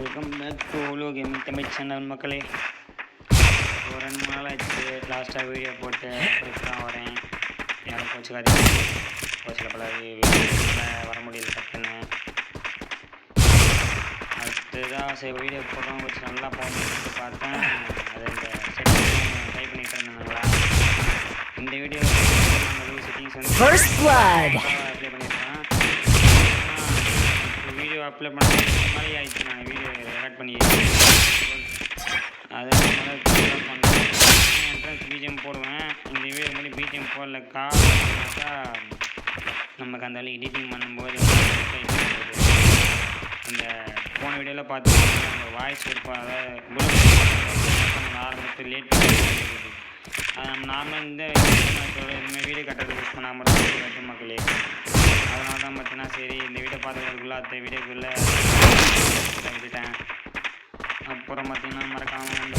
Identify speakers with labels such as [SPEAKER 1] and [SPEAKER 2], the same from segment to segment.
[SPEAKER 1] Welcome back to ஓலோ gaming Tamil channel மக்களே. ஒரு 2 நாள் ஆச்சு லாஸ்ட்டாக வீடியோ போட்டு தான் வரேன். யாரும் கோச்சுக்காதீங்க, கோச்சில் பல வர முடியல டக்குன்னு. அடுத்ததாக சரி வீடியோ போட்டோம், கொஞ்சம் நல்லா போகணும்னு பார்த்தேன். அதை இந்த செட்டிங்ஸ் ட்ரை பண்ணிட்டு இருந்தாங்களா, இந்த வீடியோ செட்டிங்ஸ் வந்து அப்ளை பண்ணியிருக்கேன். வீடியோ அப்ளை பண்ண மாதிரி ஆயிடுச்சு. நான் வீடியோ ரெக்கார்ட் பண்ணி அதை என்ட்ரன்ஸ் பிஜிஎம் போடுவேன். இந்த வீடியோ மாதிரி பிஜிஎம் போடல காரணம்னாக்கா நமக்கு அந்த அளவு எடிட்டிங் பண்ணும்போது அந்த போன வீடியோவில் பார்த்து அந்த வாய்ஸ் இருப்போம், அதாவது ஆரம்பத்தில் லேட் அது நம்ம நார்மலாக இந்த வீடியோ கட்டுறது யூஸ் பண்ணாமல் தான் மக்களே. அதனால தான் பார்த்தீங்கன்னா சரி இந்த வீடியோ பார்த்துக்கிறதுக்குள்ளே அடுத்த வீடியோக்குள்ளே விட்டுட்டேன். அப்புறம் பார்த்தீங்கன்னா மறக்காமல்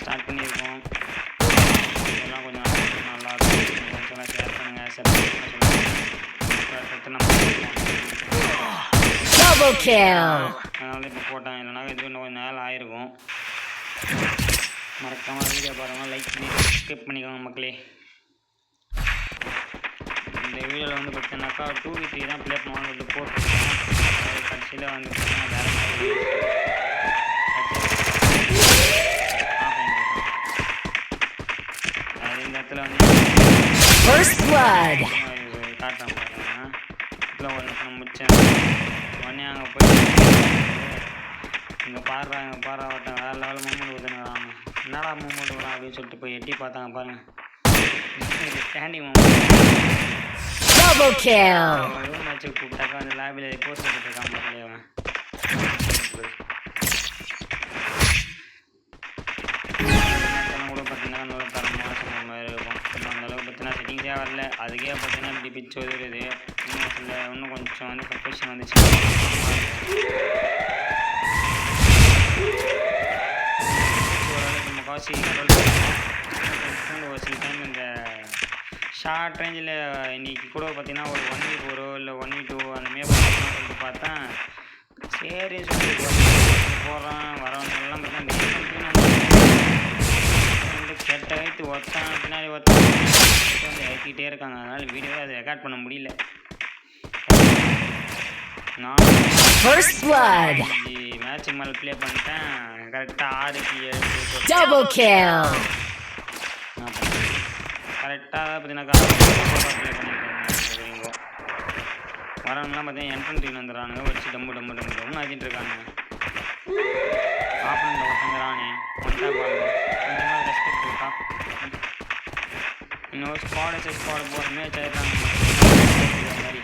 [SPEAKER 1] ஸ்டார்ட் பண்ணியிருக்கோம். இதெல்லாம் கொஞ்சம் நல்லாயிருக்கும், கொஞ்சம் ஷேர் பண்ணுங்கள், சப்ஸ்கிரைப் பண்ண சொல்லுங்கள். அதனால இப்போ போட்டேன், இல்லைனா இது இன்னும் கொஞ்சம் நாள் ஆயிருக்கும். மறக்காமல் வீடியோ பாருங்கள், லைக் பண்ணி சப்ஸ்கிரைப் பண்ணிக்கோங்க மக்களே. இந்த வீடியோவில் வந்து பார்த்தீங்கன்னாக்கா 2v3 தான் ப்ளே பண்ணுவாங்க சொல்லிட்டு போட்டுருக்கேன். அது கடைசியில் வந்து பார்த்தீங்கன்னா வேறு மாதிரி அது இந்த இடத்துல வந்து காட்டுறேன் பாருங்க. இதில் ஒரு முடிச்சேன் உடனே அங்கே போய் இங்கே பாடுறாவட்டம் வேறு லெவலில் மூமெண்ட் ஊற்றுனாங்க. என்னடா மூமெண்ட் வரும் அப்படின்னு சொல்லிட்டு போய் எட்டி பார்த்தாங்க பாருங்க. ஸ்டாண்டிங் மேட்ச்சு கூப்பிட்டாக்கா அந்த லாபியில் போஸ்ட் போட்டுருக்கான் மக்களே. அவன் கூட பார்த்தீங்கன்னா நல்லா தரமாக சொன்ன மாதிரி இருக்கும். அந்தளவுக்கு பார்த்தீங்கன்னா செட்டிங்ஸே வரல, அதுக்கே பார்த்தீங்கன்னா இப்படி பிச்சு வந்துடுது. இன்னும் கொஞ்சம் வந்து பர்ஃபெக்ஷன் வந்துச்சு. முக்கால்வாசி ஒரு சில டைம் இந்த ஷார்ட் ரேஞ்சில் இன்றைக்கி கூட பார்த்தீங்கன்னா ஒரு 1v4 இல்லை 1v2 அந்தமாரி சொல்லிட்டு பார்த்தேன். சரி சொல்லிட்டு போகிறான் வரவங்கெல்லாம் பார்த்தீங்கன்னா கெட்ட வைத்து ஒருத்தான் பின்னாடி ஒருத்தான் வந்து இறக்கிட்டே இருக்காங்க. அதனால் வீடியோவை அதை ரெக்கார்ட் பண்ண முடியல. நான் மேட்ச் மேலே ப்ளே பண்ணிட்டேன். கரெக்டாக 6க்கு 7 கரெக்டாக பார்த்தீங்கன்னா ப்ளே பண்ணிட்டு வரவங்கலாம் பார்த்தீங்கன்னா என்ட்ரன்ஸ் வந்துடுறானுங்க, வச்சு டம்மு ஆகிட்டு இருக்கானுங்க. ஆப்பனில் ஒருத்தங்கிறானே ஒன்ட்டா பாருங்க, கொஞ்சமாக ரெஸ்பெக்ட் இருக்கா. இன்னொரு ஸ்குவாட் போகிறமே வச்சுருக்காங்க மாதிரி.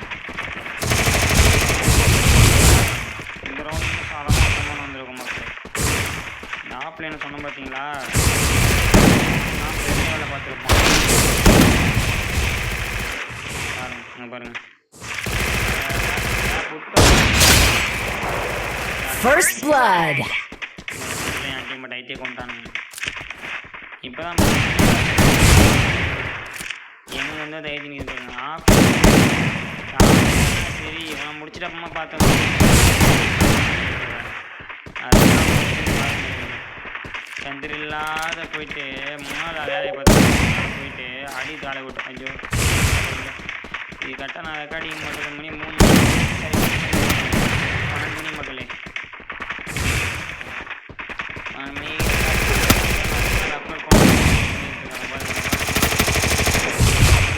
[SPEAKER 1] இந்த ரவுண்டு சாதாரணமாக வந்துருக்கும் மக்கள். இந்த ஆப்லைன் சொன்ன பார்த்தீங்களா, நான் வேலை பார்த்துருப்போம் பாருங்க. ஃபர்ஸ்ட் பிளட் டீம் ஐட்டே கொண்டானுங்க. இப்போதான் எங்க வந்து அதை எழுதி இருக்காங்க. சரி நான் முடிச்சுட்டு அப்புறமா பார்த்தேன். சந்திர இல்லாத போயிட்டு முன்னாள் வேலையை பார்த்து போயிட்டு அடி தாழை விட்டோம். ஐயோ இது கரெக்டாக நான் ரெக்கார்டிங் மட்டும் மணி 3 மணி மக்களே.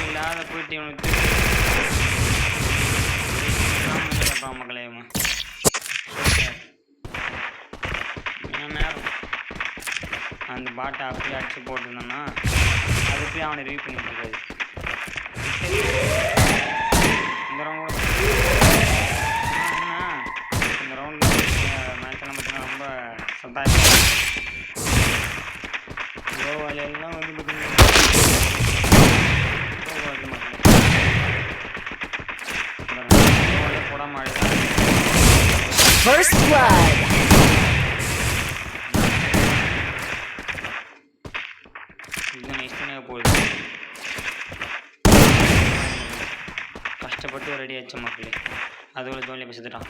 [SPEAKER 1] இல்லாத போயிட்டு இவனுக்கு மக்களே நேரம் அந்த பாட்டை அப்படியே அடிச்சு போட்டிருந்தோன்னா அதுக்கு அவனை ரிவ்யூ பண்ணிட்டு இருக்காது. இந்த ரவுண்ட் இந்த ரவுண்ட் மேட்செல்லாம் பார்த்தீங்கன்னா ரொம்ப சத்தாயம். கோவாலெல்லாம் வந்து பார்த்தீங்கன்னா போடாம போகுது. கஷ்டப்பட்டு ரெடி ஆச்சு மக்களே. அது ஒரு தோல்வி பேசிட்டான்.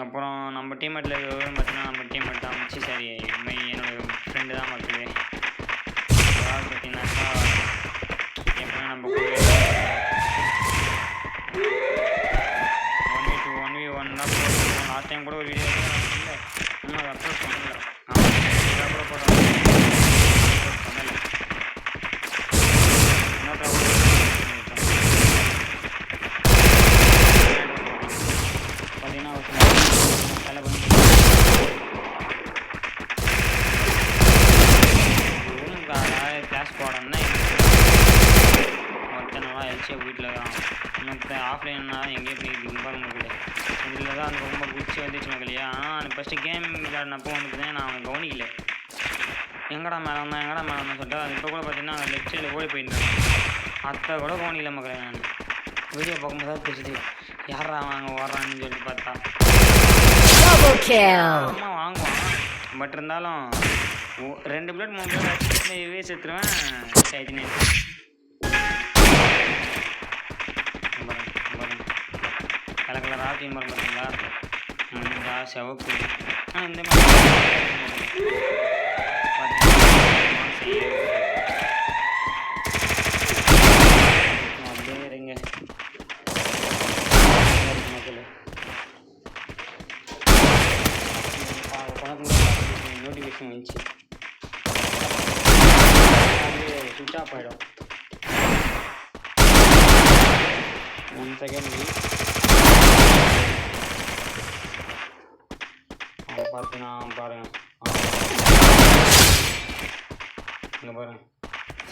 [SPEAKER 1] அப்புறம் நம்ம டீம்மேட்டில் இருக்கிறவரும் பார்த்தீங்கன்னா நம்ம டீம்மேட் தான் மிச்சி சாரி என்னோடய ஃப்ரெண்டு தான் மக்களே. அதாவது பார்த்தீங்கன்னாக்கா எப்படின்னா நம்ம ஒன் வி ஒன் தான் போட்டுருக்கோம். லாஸ்ட் டைம் கூட ஒரு வீடியோ இல்லை இன்னும் அதை அப்லோட் பண்ணல. கூட போடுறோம் பண்ணலை பார்த்தீங்கன்னா தலை பண்ணி கிளாஸ் போடணும்னா ஒருத்தனெல்லாம் எல்சியாக வீட்டில் தான் மற்ற ஆஃப்லைன்னா எங்கேயே போய் இம்பார்ட் மக்களே. இதில் தான் அந்த ரொம்ப குச்சி வந்துச்சு மக்களையா. ஆனால் ஃபஸ்ட்டு கேம் விளையாடினப்போ வந்து பார்த்தீங்கன்னா நான் அவனை கவனிக்கல. எங்கடா மேலே வந்தான் சொல்லிட்டு அது இப்போ கூட பார்த்தீங்கன்னா அந்த லெஃப்ட் சைடில் ஓடி போயிருந்தேன். அத்தை கூட கவனிக்கல மக்களே. நான் வீடியோ பார்க்கும்போது தான் தெரிஞ்சுது யாரா வாங்க ஓடுறான்னு சொல்லிட்டு பார்த்தா அம்மா வாங்குவான். பட் இருந்தாலும் 2 பிளேட் 3 பிளேட் அடிச்சுட்டு இதுவே செத்துருவேன். கலர் கலராக டீம் வரும் பார்த்தீங்களா, மஞ்சா சிவப்பு. இந்த மாதிரி அப்படியே இருங்க நோட்டிஃபிகேஷன் வந்துச்சு சுவிட்ச் ஆஃப் ஆகிடும். 1 செகண்ட் பார்த்தீங்கன்னா பாருங்கள் இங்கே பாருங்கள்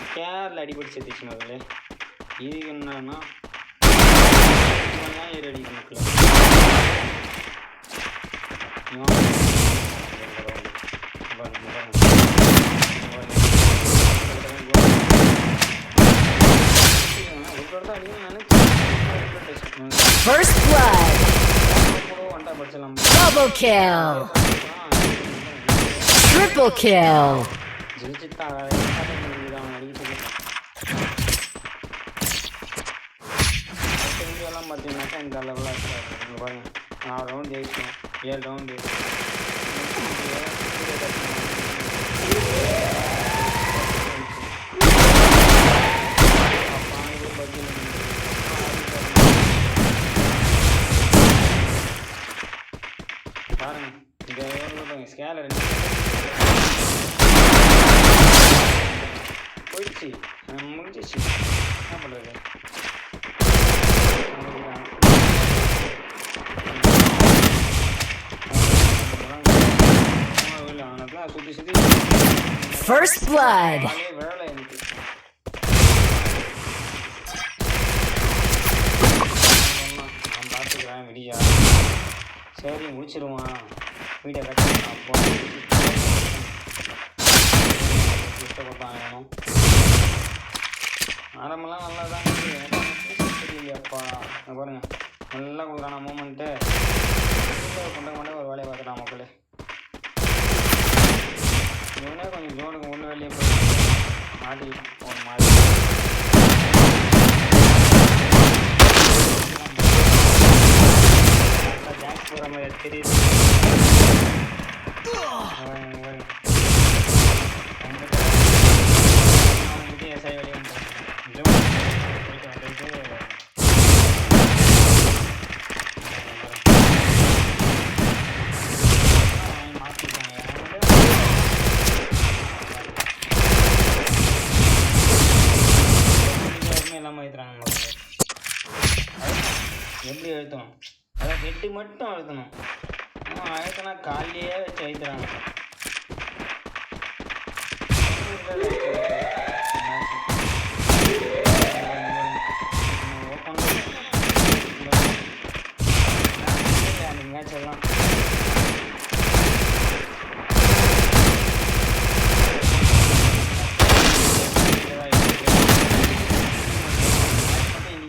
[SPEAKER 1] ஸ்கேரில் அடிபடி சேர்த்துச்சு மக்களே. இதுக்கு என்னன்னா ஏறி அடிக்க மக்கள்
[SPEAKER 2] First blood. Double kill. Triple kill.
[SPEAKER 1] பார்த்தீங்கன்னாக்கா இந்த லெவலாக இருக்காது. பாருங்க நான் ரவுண்ட் ஜெயிச்சோம் 7 ரவுண்டு. பாருங்க இந்த ஸ்கேல 2 போயிடுச்சு முடிஞ்சிச்சு. என்ன பண்ணுறது சுற்றி சுற்றி
[SPEAKER 2] First blood.
[SPEAKER 1] விழலை எனக்கு. நான் பார்த்துக்கிறேன் விடியா. சரி முடிச்சிருவான் வீடியோ கட்டி இஷ்டப்பட்டான் வேணும். ஆரம்பெல்லாம் நல்லா தான் தெரியலையாப்பா. பாருங்க நல்லா கொடுக்குறான மூமெண்ட்டு கொண்ட கொண்டே ஒரு வேலையை பார்த்துட்டான் மக்களே. இவனே கொஞ்சம் ஜோனுக்கு உள்ள வெளியே போய் மாட்டி ஒரு மாதிரி டான்ஸ் போகிற மாதிரி தெரியுது. அவங்ககிட்ட எஸ்ஐ வெளியே எப்படி அழுத்தணும், அதான் ஹெட்டு மட்டும் அழுத்தணும். அழுத்தினா காலையே வச்சு அழுத்துறாங்க. அந்த மேட்ச் எல்லாம்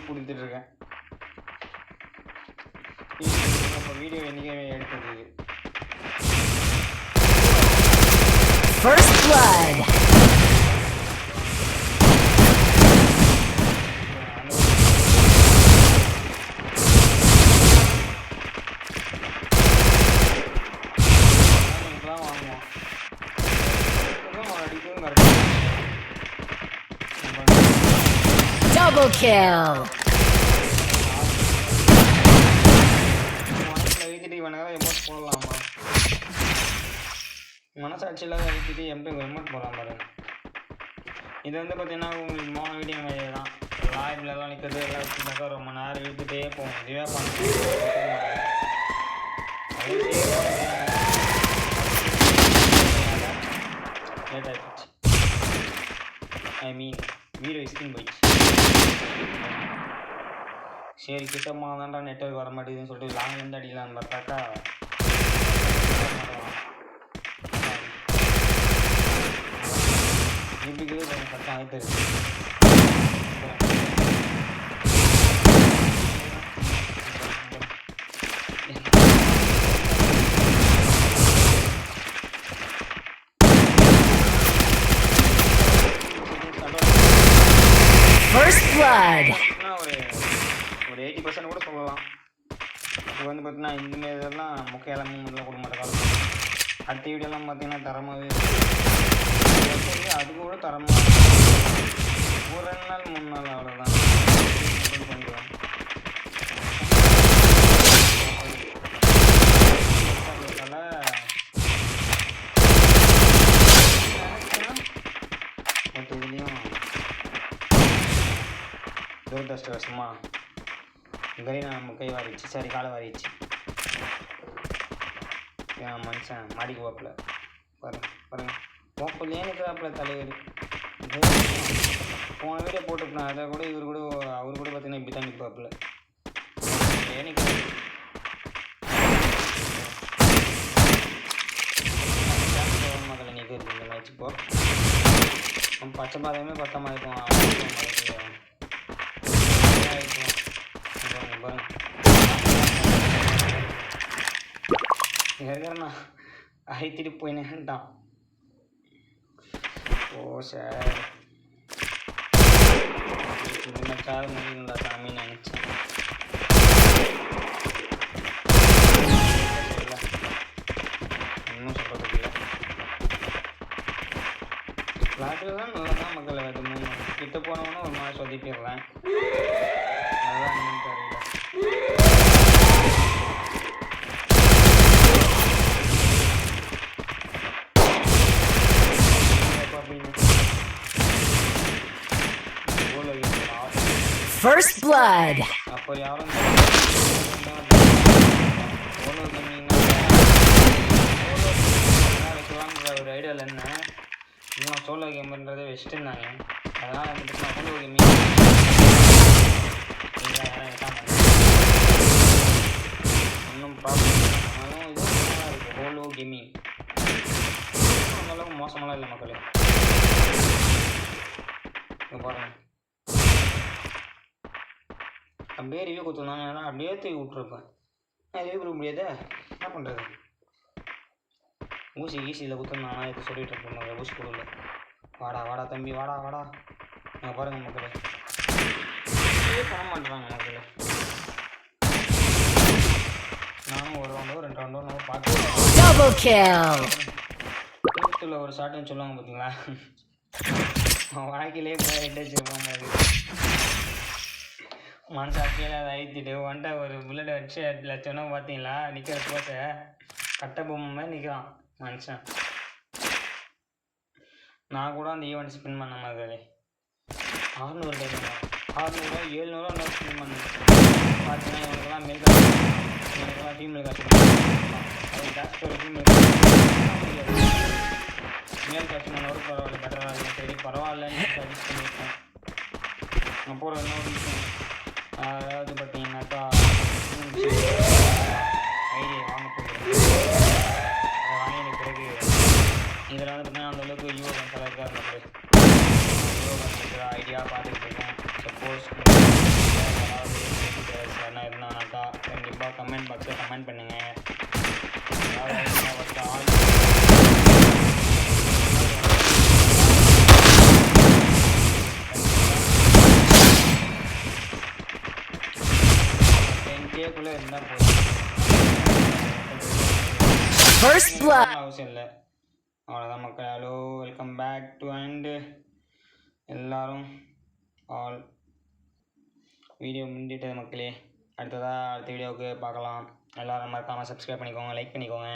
[SPEAKER 1] கொடுத்துட்ருக்கேன். வீடியோ என்னைக்கே எடுத்தது.
[SPEAKER 2] First blood. Double kill.
[SPEAKER 1] எழுதிட்டு இவனால எமோட் போடலாமா? மனசாட்சியில் எழுதிட்டு எப்படி எமோட் போடலாம் பாருங்க. இது வந்து பார்த்தீங்கன்னா உங்களுக்கு மோன வீடியோ மாதிரி தான். லாய்வ்லலாம் நிற்கிறது எல்லாம் வச்சுருந்தாக்கா ரொம்ப நேரம் இழுத்துட்டே போகும். இதுவே லேட் ஆகிடுச்சு. ஐ மீன் வீடியோ ஸ்கிரீன் போயிடுச்சு. சரி கிட்டமாக தான்டா நெட்வொர்க் வர மாட்டேங்குதுன்னு சொல்லிட்டு லாங்லேருந்து அடிக்கலான்னு பார்த்தாக்கா இப்படிக்கு கொஞ்சம் சத்தம் ஆகிட்டு இருக்கு.
[SPEAKER 2] First blood.
[SPEAKER 1] ஒரு 80% கூட சொல்லலாம். இப்போ வந்து பார்த்தீங்கன்னா இந்தமாரி இதெல்லாம் முக்கியம் மூமெண்ட்லாம் கொடுக்க மாட்டேன். அடுத்த வீடியோலாம் பார்த்தீங்கன்னா தரமாகவே அது கூட தரமாக ஒரு 2 நாள் 3 நாள் அவ்வளோதான் பண்ணிக்கலாம். மற்ற இதுலேயும் துரதிருஷ்டவசமா கரீனா நம்ம கை வாரிச்சு, சரி காலை வாரிச்சு. மனுஷன் மாடிக்கு வாப்பில் பாருங்க வாப்பில் ஏனுக்குறாப்பில் தலைவர். போன வீடியோ போட்டுருப்பேன், அதை கூட அவர் கூட பார்த்தீங்கன்னா இப்படி தான் நிற்பாப்பில் ஏனுக்கு மக்களை நிற்கிறது இந்த மேட்ச்சுப்போ. நம்ம பச்சை பாதையுமே பத்தமாக இருக்கும். பாருங்க இருக்கிறண்ணா அழைத்திட்டு போயினேன்ட்டான். ஓ சார் இந்த மேட்சாவது முடியுங்களா சாமின்னு நினச்சேன். இன்னும் சொல்கிறதுக்கு இல்லை. விளாட்டுலாம் நல்லா தான் மக்கள் அது 3 கிட்ட போனவனும் ஒரு மாதிரி சொதிப்பிடுறேன். அதுதான் இன்னும் தெரியல.
[SPEAKER 2] First blood.
[SPEAKER 1] அப்போ யாரும் வைக்கலாம்ன்ற ஒரு ஐடியாவில் என்ன இன்னும் சோலோ கேம்ன்றதை வச்சுட்டு இருந்தாங்க. அதனால் வந்துட்டு நான் சோலோ கேமிங் ஒன்றும் ப்ராப்ளம் இல்லை. ஆனாலும் இது நல்லா இருக்குது. சோலோ கேமிங் அந்தளவுக்கு மோசமெல்லாம் இல்லை மக்களே. இங்கே பாருங்கள் அப்படியே ரிவ்யூ கொடுத்துருந்தாங்க. ஏன்னா அப்படியே தூக்கி விட்ருப்பேன். நான் ரிவ்யூ கொடுக்க முடியாதே, என்ன பண்ணுறது? ஊசி ஈஸியில் கொடுத்துருந்தாங்க. இப்போ சொல்லிட்டு இருப்பேன் ஊசி கொடுக்கல. வாடா தம்பி வாடா. நான் பாருங்கள் மக்களே பண்ண மாட்டேறாங்க மக்களே. நானும் ஒரு ரவுண்டோ 2 ரவுண்டோ பார்த்து ஒரு ஷாட்டுன்னு சொல்லுவாங்க பார்த்தீங்களா, வாழ்க்கையிலே போய் ஹெட் வச்சுருப்பாங்க. அது மனசாட்சியில் அதை அழுத்திட்டு வந்துட்டு ஒரு புல்லட் வச்சு 8 லட்சம் பார்த்தீங்களா நிற்கிற போச கட்ட பொம்மை மாதிரி நிற்கிறான் மனுஷன். நான் கூட அந்த ஈவெண்ட் ஸ்பின் பண்ண மாதிரி 600 டைம் 600 700 நோட் ஸ்பின் பண்ணேன். பார்த்தீங்கன்னா இவனுக்கெல்லாம் மேல் காசு, இவனுக்கெல்லாம் ஃபீமேல் காசு, அது ஜாஸ்தி ஒரு ஃபீமேல் மேல் காசு பண்ணோட பரவாயில்ல, பெட்டராக இருக்கும். சரி பரவாயில்லன்னு சஜஸ்ட் பண்ணியிருக்கேன். அப்புறம் இன்னொரு விஷயம், அதாவது பார்த்தீங்கன்னாக்கா ஐடியா வாங்க போகிறேன். அதை வாங்கின பிறகு இதில் வந்து பார்த்தீங்கன்னா அந்தளவுக்கு யூஓ கன்சலாக இருக்காது. யூஓ கன்சல் ஐடியா பார்த்துக்கிட்டு இருக்கேன். சப்போஸ் யாருன்னா இருந்தாங்கனாக்கா கண்டிப்பாக கமெண்ட் பாக்ஸில் கமெண்ட் பண்ணுங்கள். கேக்குள்ளே இருந்தால் அவசியம் இல்லை. அவ்வளோதான் மக்கள். Hello, welcome back to and எல்லாரும் ஆல் வீடியோ முடிஞ்சிட்டது மக்களே. அடுத்த வீடியோவுக்கு பார்க்கலாம். எல்லோரும் மறக்காமல் சப்ஸ்கிரைப் பண்ணிக்கோங்க, லைக் பண்ணிக்கோங்க,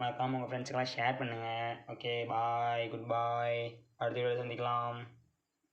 [SPEAKER 1] மறக்காமல் உங்கள் ஃப்ரெண்ட்ஸுக்கெல்லாம் ஷேர் பண்ணுங்கள். ஓகே பாய், குட் பாய். அடுத்த வீடியோ சந்திக்கலாம்.